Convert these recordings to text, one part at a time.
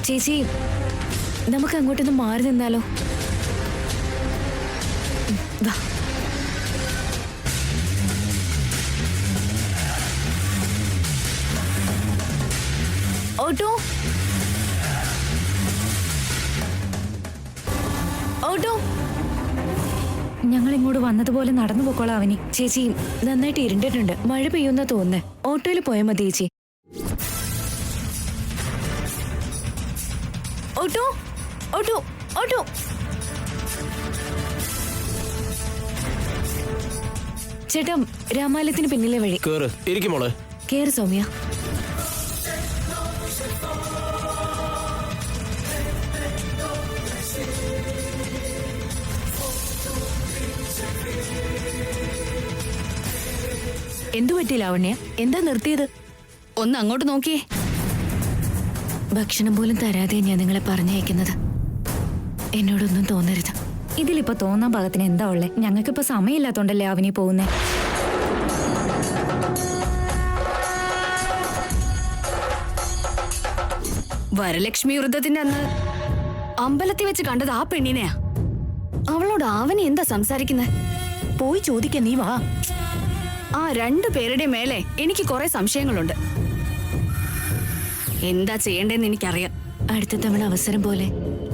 ചേച്ചി, നമുക്ക് അങ്ങോട്ടൊന്ന് മാറി നിന്നാലോ? വാ. Auto, auto. ഞങ്ങൾ ഇങ്ങോട്ട് വന്നതുപോലെ നടന്നു പോക്കോളാം അവനി. ചേച്ചി, നന്നായിട്ട് ഇരുണ്ടിട്ടുണ്ട്. മഴ പെയ്യുന്ന തോന്നുന്നേ. ഓട്ടോയിൽ പോയാൽ മതി ചേച്ചി. Auto, auto, auto. ചേട്ടാ, രാമാലയത്തിന് പിന്നിലെ വഴി. ഇരിക്കുമോളെ. കേറ് സൗമ്യ. എന്തു പറ്റി ലാവണ്യ? എന്താ നിർത്തിയത്? ഒന്ന് അങ്ങോട്ട് നോക്കിയേ. ഭക്ഷണം പോലും തരാതെ ഞാൻ നിങ്ങളെ പറഞ്ഞയക്കുന്നത്. എന്നോടൊന്നും തോന്നരുത്. ഇതിലിപ്പോ തോന്നാൻ പാകത്തിന് എന്താ ഉള്ളേ? ഞങ്ങൾക്കിപ്പോ സമയമില്ലാത്തോണ്ടല്ലേ അവനി പോകുന്നേ. വരലക്ഷ്മി വൃദ്ധത്തിന്റെ അന്ന് അമ്പലത്തിൽ വെച്ച് കണ്ടത് ആ പെണ്ണിനെയാ. അവളോട് അവനി എന്താ സംസാരിക്കുന്നത്? പോയി ചോദിക്കാൻ നീ വാ. ആ രണ്ടു പേരുടെ മേലെ എനിക്ക് കുറെ സംശയങ്ങളുണ്ട്. എന്താ ചെയ്യേണ്ടതെന്ന് എനിക്കറിയാം. അടുത്ത തവണ അവസരം പോലെ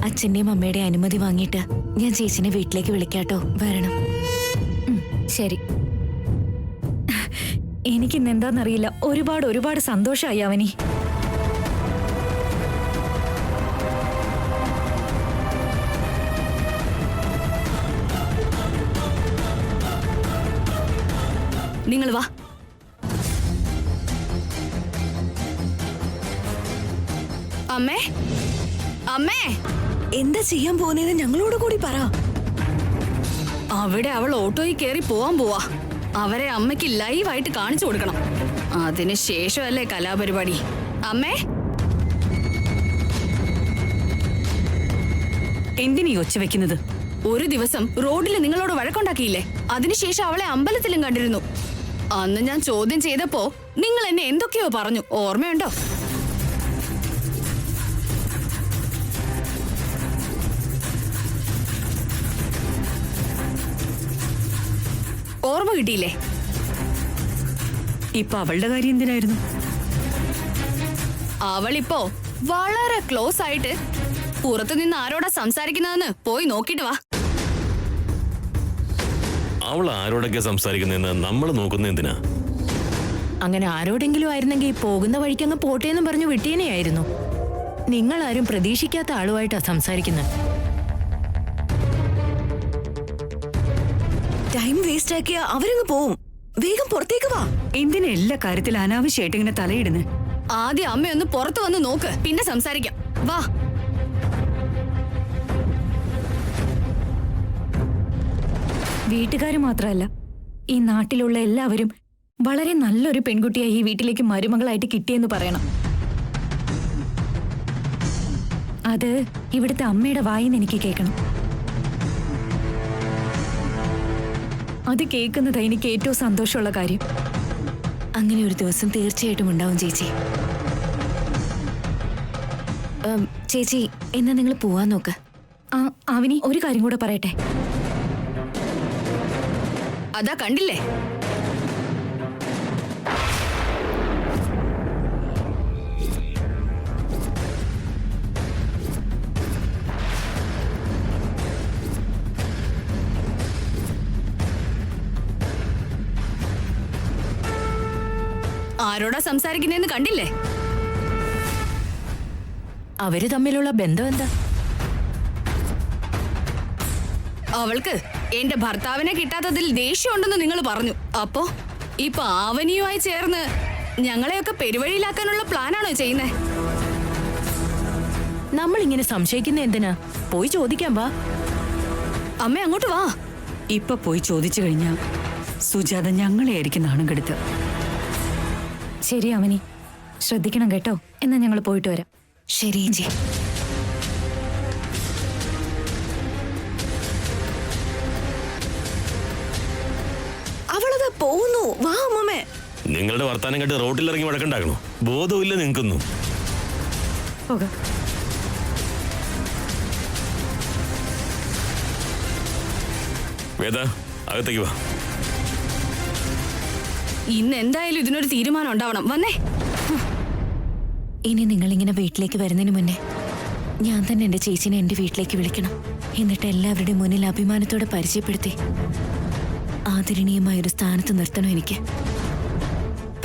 അച്ഛന്റെയും അമ്മയുടെയും അനുമതി വാങ്ങിയിട്ട് ഞാൻ ചേച്ചിനെ വീട്ടിലേക്ക് വിളിക്കാട്ടോ. വരണം. ശരി. എനിക്കിന്ന് എന്താന്നറിയില്ല, ഒരുപാട് സന്തോഷമായി അവനി. നിങ്ങൾ വാ. അമ്മേ, അമ്മേ, എന്താ ചെയ്യാൻ പോകുന്നതെന്ന് ഞങ്ങളോട് കൂടി പറ. അവിടെ അവൾ ഓട്ടോയിൽ കയറി പോവാൻ പോവാ. അവരെ അമ്മയ്ക്ക് ലൈവായിട്ട് കാണിച്ചു കൊടുക്കണം. അതിന് ശേഷമല്ലേ കലാപരിപാടി. അമ്മേ, എന്തിനീ ഒച്ച വെക്കുന്നത്? ഒരു ദിവസം റോഡിൽ നിങ്ങളോട് വഴക്കുണ്ടാക്കിയില്ലേ? അതിനുശേഷം അവളെ അമ്പലത്തിലും കണ്ടിരുന്നു. അന്ന് ഞാൻ ചോദ്യം ചെയ്തപ്പോ നിങ്ങൾ എന്നെ എന്തൊക്കെയോ പറഞ്ഞു, ഓർമ്മയുണ്ടോ? ഓർമ്മ കിട്ടിയില്ലേ? ഇപ്പൊ അവളുടെ കാര്യം എന്തിനായിരുന്നു? അവളിപ്പോ വളരെ ക്ലോസ് ആയിട്ട് പുറത്തു നിന്ന് ആരോടാ സംസാരിക്കുന്നതെന്ന് പോയി നോക്കിട്ട് വാ. അവൾ ആരോടൊക്കെ സംസാരിക്കുന്നതെന്ന് നമ്മൾ നോക്കുന്ന എന്തിനാ? അങ്ങനെ ആരോടെങ്കിലും ആയിരുന്നെങ്കിൽ പോകുന്ന വഴിക്കങ്ങ് പോട്ടേന്നും പറഞ്ഞു വിട്ടേനെയായിരുന്നു. നിങ്ങളാരും പ്രതീക്ഷിക്കാത്ത ആളുമായിട്ടാ സംസാരിക്കുന്നത്. ടൈം വേസ്റ്റ് ആക്കിയ അവരങ്ങ് പോവും. വേഗം പുറത്തേക്ക് വാ. എന്തിനാ എല്ലാ കാര്യത്തിൽ അനാവശ്യമായിട്ട് ഇങ്ങനെ തലയിടുന്നത്? ആദ്യം അമ്മയൊന്ന് പുറത്തു വന്ന് നോക്ക്, പിന്നെ സംസാരിക്കാം. വാ. വീട്ടുകാർ മാത്രമല്ല, ഈ നാട്ടിലുള്ള എല്ലാവരും വളരെ നല്ലൊരു പെൺകുട്ടിയായി ഈ വീട്ടിലേക്ക് മരുമകളായിട്ട് കിട്ടിയെന്ന് പറയണം. അത് ഇവിടുത്തെ അമ്മയുടെ വായിന്ന് എനിക്ക് കേൾക്കണം. അത് കേൾക്കുന്നത് എനിക്ക് ഏറ്റവും സന്തോഷമുള്ള കാര്യം. അങ്ങനെ ഒരു ദിവസം തീർച്ചയായിട്ടും ഉണ്ടാവും ചേച്ചി. ചേച്ചി, എന്നാ നിങ്ങൾ പോവാൻ നോക്ക്. അവനി, ഒരു കാര്യം കൂടെ പറയട്ടെ. അതാ കണ്ടില്ലേ, ആരോടാ സംസാരിക്കുന്നേന്ന് കണ്ടില്ലേ? അവര് തമ്മിലുള്ള ബന്ധം എന്താ? അവൾക്ക് എന്റെ ഭർത്താവിനെ കിട്ടാത്തതിൽ ദേഷ്യമുണ്ടെന്ന് നിങ്ങൾ പറഞ്ഞു. അപ്പോ ഇപ്പൊ ആവനിയുമായി ചേർന്ന് ഞങ്ങളെയൊക്കെ പെരുവഴിയിലാക്കാനുള്ള പ്ലാനാണോ ചെയ്യുന്നേ? നമ്മൾ ഇങ്ങനെ സംശയിക്കുന്ന എന്തിനാ? പോയി ചോദിക്കാൻ വാ. അമ്മ അങ്ങോട്ട് വാ. ഇപ്പൊ പോയി ചോദിച്ചു കഴിഞ്ഞാ സുജാത ഞങ്ങളെ ആയിരിക്കും നാണം കെടുത്ത്. ശരി അവനി, ശ്രദ്ധിക്കണം കേട്ടോ. എന്നാ ഞങ്ങൾ പോയിട്ട് വരാം. ശരി ചേച്ചി. അവളത് പോകുന്നു. വാ അമ്മമ്മേ. നിങ്ങളുടെ വർത്താനം കേട്ട് റോട്ടിലിറങ്ങി വഴക്കുണ്ടാക്കണോ? ബോധമില്ല നിങ്ങൾക്കൊന്നും. പോകാം. വേദ, അകത്തേക്ക് വാ. ഇന്ന് എന്തായാലും ഇതിനൊരു തീരുമാനം ഉണ്ടാവണം. വന്നേ. ഇനി നിങ്ങളിങ്ങനെ വീട്ടിലേക്ക് വരുന്നതിന് മുന്നേ ഞാൻ തന്നെ എന്റെ ചേച്ചിനെ എന്റെ വീട്ടിലേക്ക് വിളിക്കണം. എന്നിട്ട് എല്ലാവരുടെയും മുന്നിൽ അഭിമാനത്തോടെ പരിചയപ്പെടുത്തി ആദരണീയമായ ഒരു സ്ഥാനത്ത് നിർത്തണം എനിക്ക്.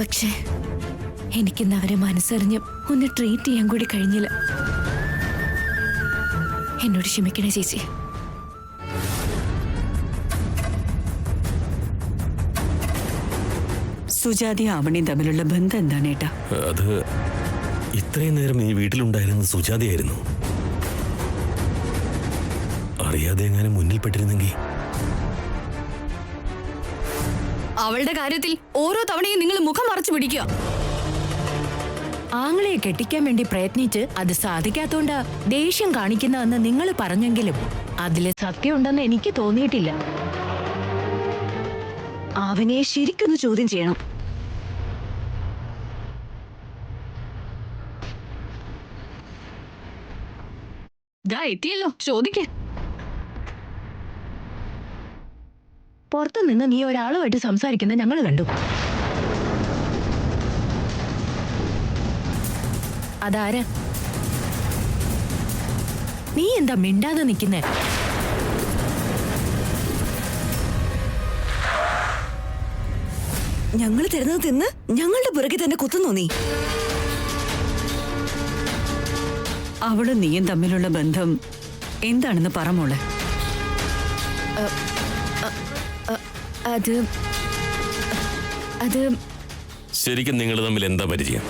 പക്ഷേ എനിക്കിന്ന് അവരെ മനസ്സറിഞ്ഞ് ഒന്ന് ട്രീറ്റ് ചെയ്യാൻ കൂടി കഴിഞ്ഞില്ല. എന്നോട് ക്ഷമിക്കണേ ചേച്ചി. സുജാതയും ആവണിയും തമ്മിലുള്ള ബന്ധം എന്താണ് ഏട്ടാ? അത് ഇത്രയും നേരം ഈ വീട്ടിലുണ്ടായിരുന്നത് സുജാതയായിരുന്നു. അറിയാതെ എങ്ങനെ മുന്നിൽപ്പെട്ടിരുന്നെങ്കിൽ. അവളുടെ കാര്യത്തിൽ ഓരോ തവണയും നിങ്ങൾ മുഖം മറച്ചു പിടിക്കുക. ആങ്ങളെ കെട്ടിക്കാൻ വേണ്ടി പ്രയത്നിച്ച് അത് സാധിക്കാത്തോണ്ടാ ദേഷ്യം കാണിക്കുന്നതെന്ന് നിങ്ങൾ പറഞ്ഞെങ്കിലും അതില് സത്യമുണ്ടെന്ന് എനിക്ക് തോന്നിയിട്ടില്ല. അവനെ ശരിക്കൊന്ന് ചോദ്യം ചെയ്യണം. ദാ എത്തിയല്ലോ, ചോദിക്കേ. പുറത്തു നിന്ന് നീ ഒരാളുമായിട്ട് സംസാരിക്കുന്ന ഞങ്ങൾ കണ്ടു. അതാരാ? നീ എന്താ മിണ്ടാതെ നിൽക്കുന്നേ? ഞങ്ങൾ തരുന്നത് തിന്ന് ഞങ്ങളുടെ പുറകെ തന്നെ കുത്തുന്നു നീ. അവളും നീയും തമ്മിലുള്ള ബന്ധം എന്താണെന്ന് പറ മോളെ. അത് അത് ശരിക്കും നിങ്ങൾ തമ്മിൽ എന്താ പരിചയം?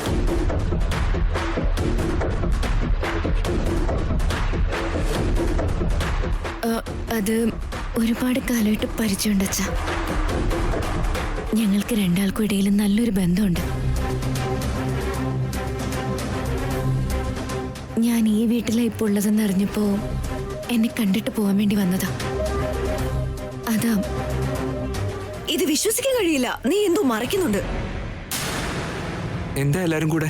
അത് ഒരുപാട് കാലമായിട്ട് പരിചയമുണ്ട് അച്ഛാ. ഞങ്ങൾക്ക് രണ്ടാൾക്കും ഇടയിൽ നല്ലൊരു ബന്ധമുണ്ട്. ഞാൻ ഈ വീട്ടിലാണ് ഇപ്പോൾ ഉള്ളതെന്ന് അറിഞ്ഞപ്പോ എന്നെ കണ്ടിട്ട് പോവാൻ വേണ്ടി വന്നതാ. അതാ. ഇത് വിശ്വസിക്കാൻ കഴിയില്ല. നീ എന്തോ മറയ്ക്കുന്നുണ്ട്. എന്താ എല്ലാരും കൂടെ?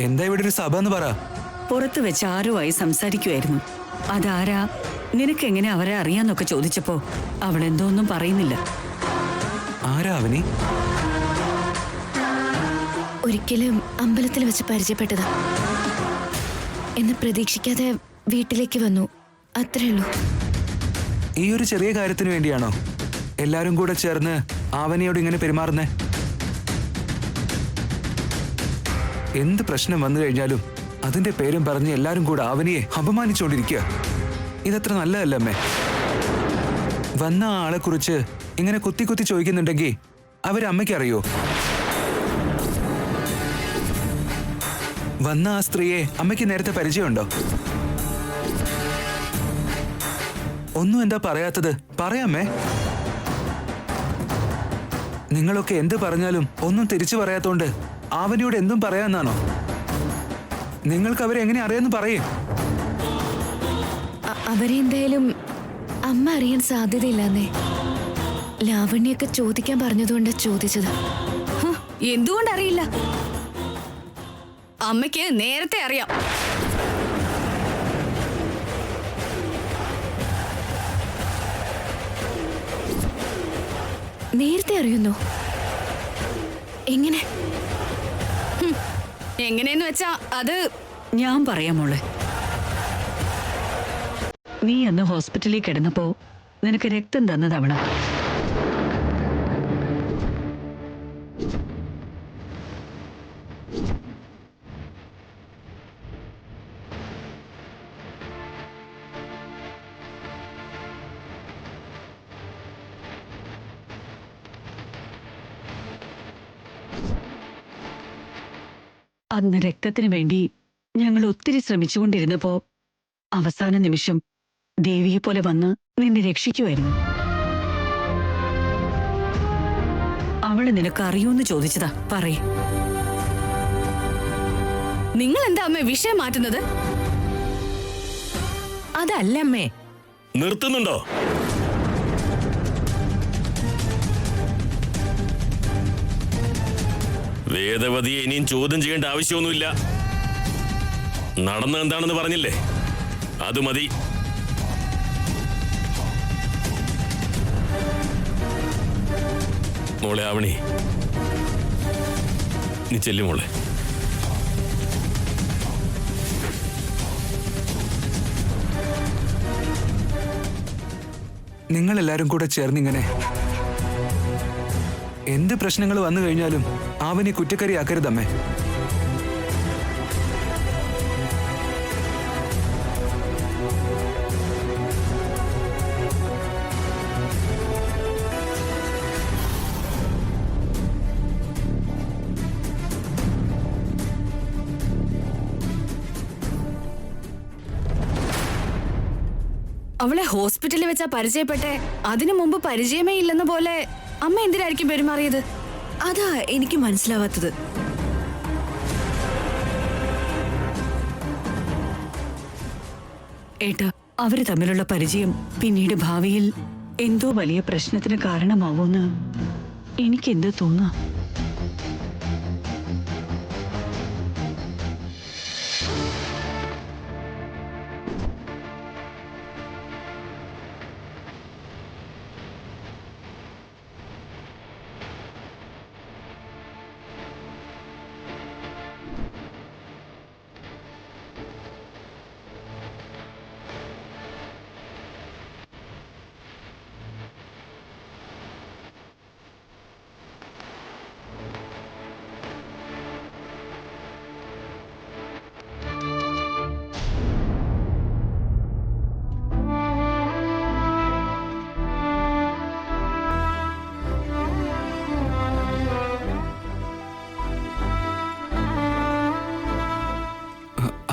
എന്താ ഇവിടെ ഒരു സഭ എന്ന് പറ. പുറത്ത് വെച്ച് ആരോ ആയി സംസാരിക്കുമായിരുന്നു. അതാരാ, നിനക്ക് എങ്ങനെ അവരെ അറിയാന്നൊക്കെ ചോദിച്ചപ്പോ അവളെന്തോ ഒന്നും പറയുന്നില്ല. ആരാ അവനി? ഒരിക്കലും അമ്പലത്തിൽ വെച്ച് പരിചയപ്പെട്ടതാ. എന്നെ പ്രതീക്ഷിക്കാതെ വീട്ടിലേക്ക് വന്നു, അത്രേ ഉള്ളൂ. ഈ ഒരു ചെറിയ കാര്യത്തിന് വേണ്ടിയാണോ എല്ലാരും കൂടെ ചേർന്ന് ആവനിയോട് ഇങ്ങനെ പെരുമാറുന്നേ? എന്ത് പ്രശ്നം വന്നു കഴിഞ്ഞാലും അതിന്റെ പേരും പറഞ്ഞ് എല്ലാരും കൂടെ ആവനിയെ അപമാനിച്ചുകൊണ്ടിരിക്കുക. ഇതത്ര നല്ലതല്ല അമ്മേ. വന്ന ആളെ കുറിച്ച് ഇങ്ങനെ കുത്തി കുത്തി ചോദിക്കുന്നുണ്ടെങ്കിൽ അവരമ്മയ്ക്ക് അറിയോ? വന്ന ആ സ്ത്രീയെ അമ്മയ്ക്ക് നേരത്തെ പരിചയമുണ്ടോ? ഒന്നും എന്താ പറയാത്തത്? പറയാമേ. നിങ്ങളൊക്കെ എന്ത് പറഞ്ഞാലും ഒന്നും തിരിച്ചു പറയാത്തോണ്ട് ആവനിയോട് എന്തും പറയാന്നാണോ? നിങ്ങൾക്ക് അവരെ എങ്ങനെ അറിയാന്ന് പറയേ. അവരെ എന്തായാലും അമ്മ അറിയാൻ സാധ്യതയില്ലെന്നേ. ലാവണ്യൊക്കെ ചോദിക്കാൻ പറഞ്ഞതുകൊണ്ട് ചോദിച്ചത്. എന്തുകൊണ്ടറിയില്ല? അമ്മയ്ക്ക് നേരത്തെ അറിയാം. നേരത്തെ അറിയുന്നോ? എങ്ങനെ? എങ്ങനെയെന്ന് വെച്ചാ അത് ഞാൻ പറയാം മോളെ. നീ അന്ന് ഹോസ്പിറ്റലിൽ കിടന്നപ്പോ നിനക്ക് രക്തം തന്നത് അവളാ. അന്ന് രക്തത്തിന് വേണ്ടി ഞങ്ങൾ ഒത്തിരി ശ്രമിച്ചുകൊണ്ടിരുന്നപ്പോ അവസാന നിമിഷം ദേവിയെ പോലെ വന്ന് നിന്നെ രക്ഷിക്കുമായിരുന്നു. അവളെ നിനക്ക് അറിയൂന്ന് ചോദിച്ചതാ. പറയേ. നിങ്ങൾ എന്താ അമ്മ വിഷയം മാറ്റുന്നത്? അതല്ലമ്മേ. നിർത്തുന്നുണ്ടോ? വേദവതിയെ ഇനിയും ചോദ്യം ചെയ്യേണ്ട ആവശ്യമൊന്നുമില്ല. നടന്ന എന്താണെന്ന് പറഞ്ഞില്ലേ? അത് മതി. മോളെ ആവണി, നീ ചെല്ലു മോളെ. നിങ്ങളെല്ലാരും കൂടെ ചേർന്നിങ്ങനെ എന്ത് പ്രശ്നങ്ങൾ വന്നു കഴിഞ്ഞാലും ആവനെ കുറ്റക്കാരിയാക്കരുതമ്മേ. അവളെ ഹോസ്പിറ്റലിൽ വെച്ചാ പരിചയപ്പെട്ടെ. അതിനു മുമ്പ് പരിചയമേ ഇല്ലെന്ന പോലെ അമ്മ എന്തിനായിരിക്കും പെരുമാറിയത്? അതാ എനിക്ക് മനസ്സിലാവാത്തത്. ഏട്ടാ, അവര് തമ്മിലുള്ള പരിചയം പിന്നീട് ഭാവിയിൽ എന്തോ വലിയ പ്രശ്നത്തിന് കാരണമാവുമെന്ന് എനിക്കെന്ത് തോന്നാ.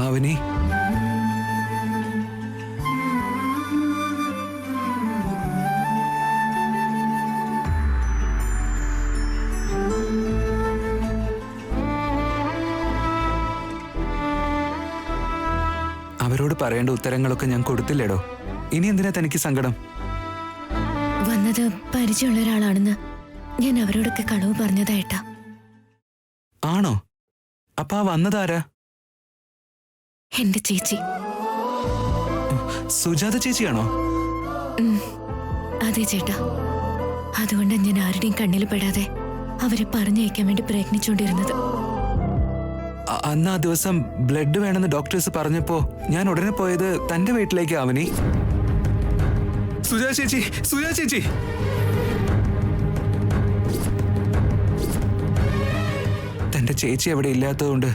ആവനി, അവരോട് പറയേണ്ട ഉത്തരങ്ങളൊക്കെ ഞാൻ കൊടുത്തില്ലേടോ. ഇനി എന്തിനാ തനിക്ക് സങ്കടം? വന്നത് പരിചയമുള്ള ഒരാളാണെന്ന് ഞാൻ അവരോടൊക്കെ കളവ് പറഞ്ഞതായിട്ടാ. ആണോ? അപ്പൊ ആ വന്നതാരാ? എന്റെ ചേച്ചി. സുജാത ചേച്ചിയാണോ? അതെ ചേട്ടാ. അതുകൊണ്ടാണ് ഞാൻ ആരുടെയും കണ്ണിൽ പെടാതെ അവരെ പറഞ്ഞയക്കാൻ വേണ്ടി പ്രയത്നിച്ചുകൊണ്ടിരുന്നത്. അന്ന് ആ ദിവസം ബ്ലഡ് വേണമെന്ന് ഡോക്ടേഴ്സ് പറഞ്ഞപ്പോ ഞാൻ ഉടനെ പോയത് തന്റെ വീട്ടിലേക്ക്. ആവനി, സുജാ ചേച്ചി, സുജാ ചേച്ചി. തന്റെ ചേച്ചി അവിടെ ഇല്ലാത്തതുകൊണ്ട്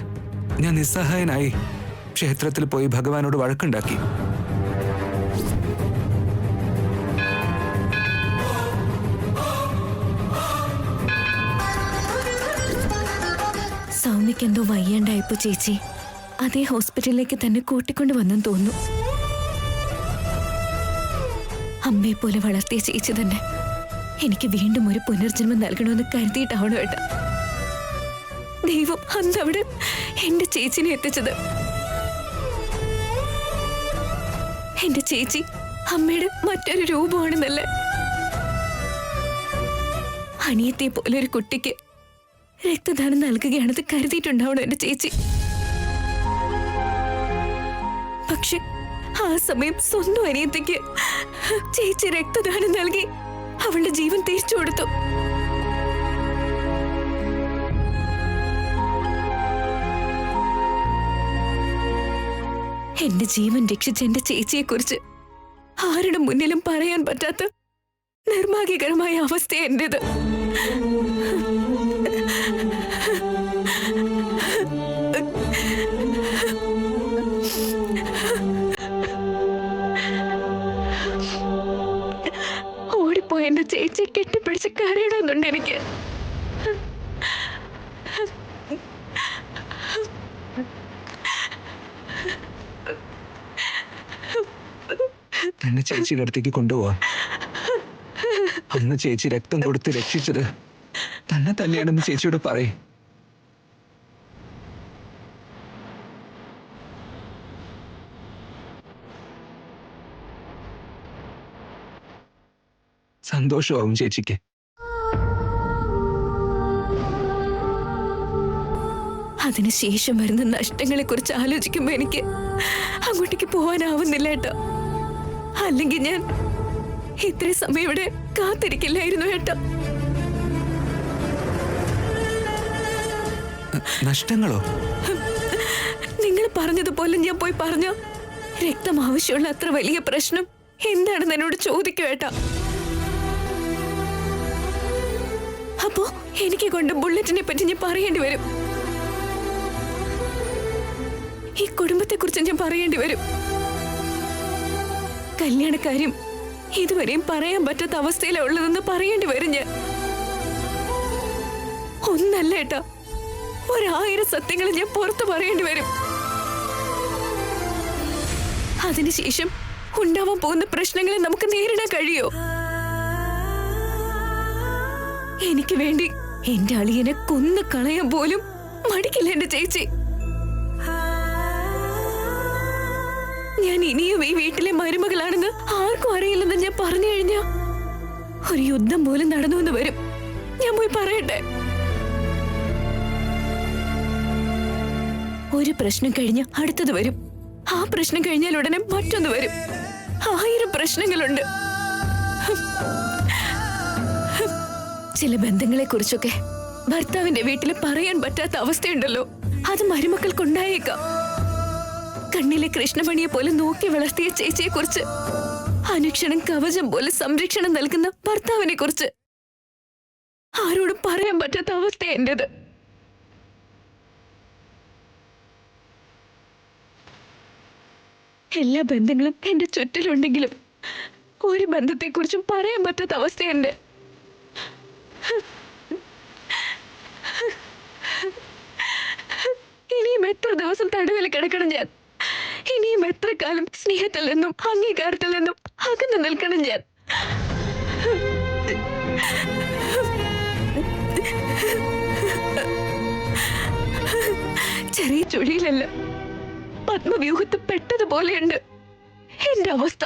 ഞാൻ നിസ്സഹായനായി ക്ഷേത്രത്തിൽ പോയി ഭഗവാനോട് വഴക്കുണ്ടാക്കി. സൗമ്യക്ക് എന്തോ വയ്യണ്ടായപ്പോ ചേച്ചി അതേ ഹോസ്പിറ്റലിലേക്ക് തന്നെ കൂട്ടിക്കൊണ്ടു വന്നെന്ന് തോന്നുന്നു. അമ്മയെ പോലെ വളർത്തിയ ചേച്ചി തന്നെ എനിക്ക് വീണ്ടും ഒരു പുനർജന്മം നൽകണമെന്ന് കരുതിയിട്ടാവണം ഏട്ടാ ദൈവം അന്നവിടെ എന്റെ ചേച്ചിനെ എത്തിച്ചത്. എന്റെ ചേച്ചി അമ്മയുടെ മറ്റൊരു രൂപമാണെന്നല്ലേ. അനിയത്തെ പോലെ ഒരു കുട്ടിക്ക് രക്തദാനം നൽകുകയാണെന്ന് കരുതിയിട്ടുണ്ടാവണം എന്റെ ചേച്ചി. പക്ഷെ ആ സമയം സ്വന്തം അനിയത്തിക്ക് ചേച്ചി രക്തദാനം നൽകി അവളുടെ ജീവൻ തിരിച്ചു കൊടുത്തു. എന്റെ ജീവൻ രക്ഷിച്ച എന്റെ ചേച്ചിയെ കുറിച്ച് ആരുടെ മുന്നിലും പറയാൻ പറ്റാത്ത നിർഭാഗ്യകരമായ അവസ്ഥ എന്റേത്. ഓടിപ്പോയി എന്റെ ചേച്ചിയെ കെട്ടിപ്പിടിച്ച് കരയണമെന്നുണ്ട് എനിക്ക്. തന്നെ ചേച്ചിയുടെ അടുത്തേക്ക് കൊണ്ടുപോവാ. അന്ന് ചേച്ചി രക്തം കൊടുത്ത് രക്ഷിച്ചത് തന്നെ തന്നെയാണെന്ന് ചേച്ചിയോട് പറയേ. സന്തോഷമാവും ചേച്ചിക്ക്. അതിനുശേഷം വരുന്ന നഷ്ടങ്ങളെ കുറിച്ച് ആലോചിക്കുമ്പോ എനിക്ക് അങ്ങോട്ടേക്ക് പോവാനാവുന്നില്ല ഏട്ടാ. അല്ലെങ്കിൽ ഞാൻ ഇത്രയും സമയം ഇവിടെ കാത്തിരിക്കില്ലായിരുന്നു ഏട്ടാ. നഷ്ടങ്ങളോ? നിങ്ങൾ പറഞ്ഞതുപോലെ ഞാൻ പോയി പറഞ്ഞ രക്തം ആവശ്യമുള്ള അത്ര വലിയ പ്രശ്നം എന്താണെന്ന് എന്നോട് ചോദിക്കും ഏട്ടാ. അപ്പോ എനിക്ക് കൊണ്ട് ബുള്ളറ്റിനെ പറ്റി ഞാൻ പറയേണ്ടി വരും. ഈ കുടുംബത്തെ കുറിച്ച് ഞാൻ പറയേണ്ടി വരും. കല്യാണക്കാര്യം ഇതുവരെയും പറയാൻ പറ്റാത്ത അവസ്ഥയിലാണ് ഉള്ളതെന്ന് പറയേണ്ടി വരും ഞാൻ. ഒന്നല്ല ഏട്ടാ, 1000 സത്യങ്ങൾ ഞാൻ പുറത്ത് പറയേണ്ടി വരും. അതിനുശേഷം ഉണ്ടാവാൻ പോകുന്ന പ്രശ്നങ്ങളെ നമുക്ക് നേരിടാൻ കഴിയോ? എനിക്ക് വേണ്ടി എന്റെ അളിയനെ കൊന്നു കളയാൻ പോലും മടിക്കില്ല എന്റെ ചേച്ചി. ഞാൻ ഇനിയും ഈ വീട്ടിലെ മരുമകളാണെന്ന് ആർക്കും അറിയില്ലെന്ന് ഞാൻ പറഞ്ഞു കഴിഞ്ഞാ ഒരു യുദ്ധം പോലും നടന്നു എന്ന് വരും. ഞാൻ പോയി പറയട്ടെ. ഒരു പ്രശ്നം കഴിഞ്ഞ് അടുത്തത് വരും. ആ പ്രശ്നം കഴിഞ്ഞാൽ ഉടനെ മറ്റൊന്ന് വരും. 1000 പ്രശ്നങ്ങളുണ്ട്. ചില ബന്ധങ്ങളെ കുറിച്ചൊക്കെ ഭർത്താവിന്റെ വീട്ടിൽ പറയാൻ പറ്റാത്ത അവസ്ഥയുണ്ടല്ലോ, അത് മരുമക്കൾക്കുണ്ടായേക്കാം. കണ്ണിലെ കൃഷ്ണമണിയെ പോലെ നോക്കി വളർത്തിയ ചേച്ചിയെ കുറിച്ച്, അനുക്ഷണം കവചം പോലെ സംരക്ഷണം നൽകുന്ന ഭർത്താവിനെ കുറിച്ച് ആരോടും പറയാൻ പറ്റാത്ത അവസ്ഥ എന്റേത്. എല്ലാ ബന്ധങ്ങളും എന്റെ ചുറ്റിലുണ്ടെങ്കിലും ഒരു ബന്ധത്തെക്കുറിച്ചും പറയാൻ പറ്റാത്ത അവസ്ഥയുണ്ട്. ഇനിയും എത്ര ദിവസം തടവിൽ കിടക്കണം ഞാൻ? ഇനിയും എത്ര കാലം സ്നേഹത്തിൽ നിന്നും അംഗീകാരത്തിൽ നിന്നും അകന്നു നിൽക്കണം ഞാൻ? ചെറിയ ചുഴിയിലല്ല, പത്മവ്യൂഹത്ത് പെട്ടതുപോലെയുണ്ട് എന്റെ അവസ്ഥ.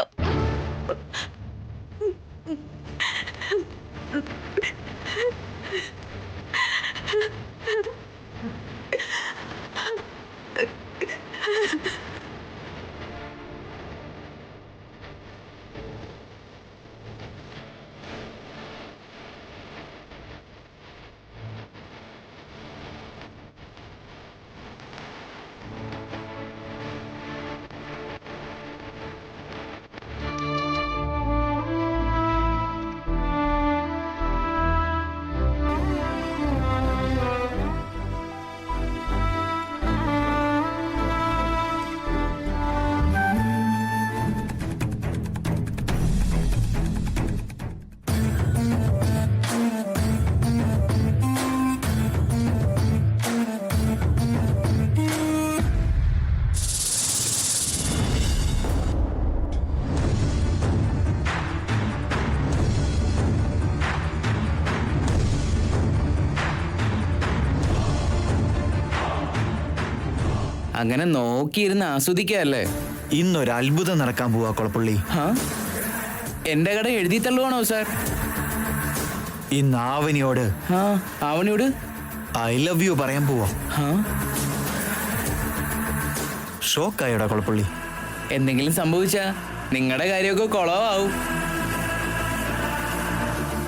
അങ്ങനെ നോക്കിയിരുന്ന് ആസ്വദിക്കല്ലേ? ഇന്നൊരു അത്ഭുതം നടക്കാൻ പോവാ കൊളപ്പള്ളി. എന്റെ കട എഴുതി തള്ളുവാണോ സാർ? ഇന്ന് ആവനിയോട് അവനോട് ഐ ലവ് യു പറയാൻ പോവാ. ഷോക്കായോടാ കൊളപ്പള്ളി? എന്തെങ്കിലും സംഭവിച്ചാ നിങ്ങളുടെ കാര്യമൊക്കെ കുളമാവും.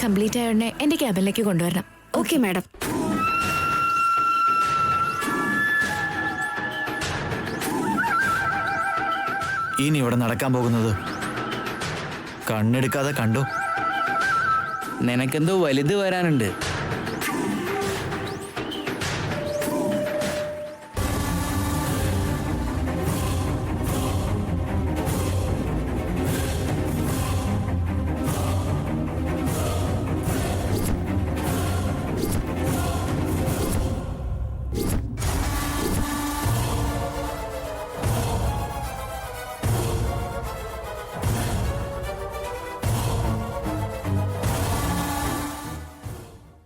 കംപ്ലീറ്റ് ആയ ഉടനെ എന്റെ ക്യാബിനിലേക്ക് കൊണ്ടുവരണം. Okay madam. ഇനി ഇവിടെ നടക്കാൻ പോകുന്നത് കണ്ണെടുക്കാതെ കണ്ടോ. നിനക്കെന്തോ വലുത് വരാനുണ്ട്.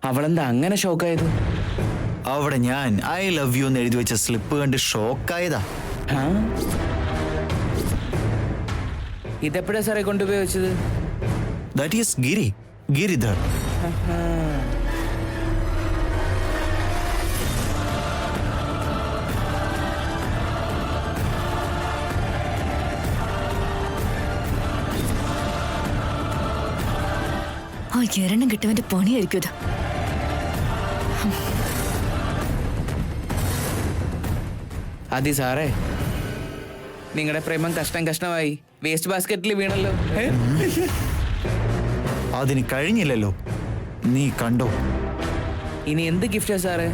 അവളെന്താ അങ്ങനെ ഷോക്കായത്? അവിടെ ഞാൻ ഐ ലവ് യു എന്ന് എഴുതി വെച്ച സ്ലിപ്പ് കണ്ട് ഷോക്കായതാ. ഇതെപ്പോഴാ സാറേ കൊണ്ടുപോയി വെച്ചത്? That is Giridhar. എരണം കിട്ടവന്റെ പണിയായിരിക്കും ഇത്. അതി സാറേ, നിങ്ങളുടെ പ്രേമം കഷ്ടമായി വേസ്റ്റ് ബാസ്ക്കറ്റിൽ വീണല്ലോ. അതിന് കഴിഞ്ഞില്ലല്ലോ, നീ കണ്ടോ. ഇനി എന്ത് ഗിഫ്റ്റാ സാറേ?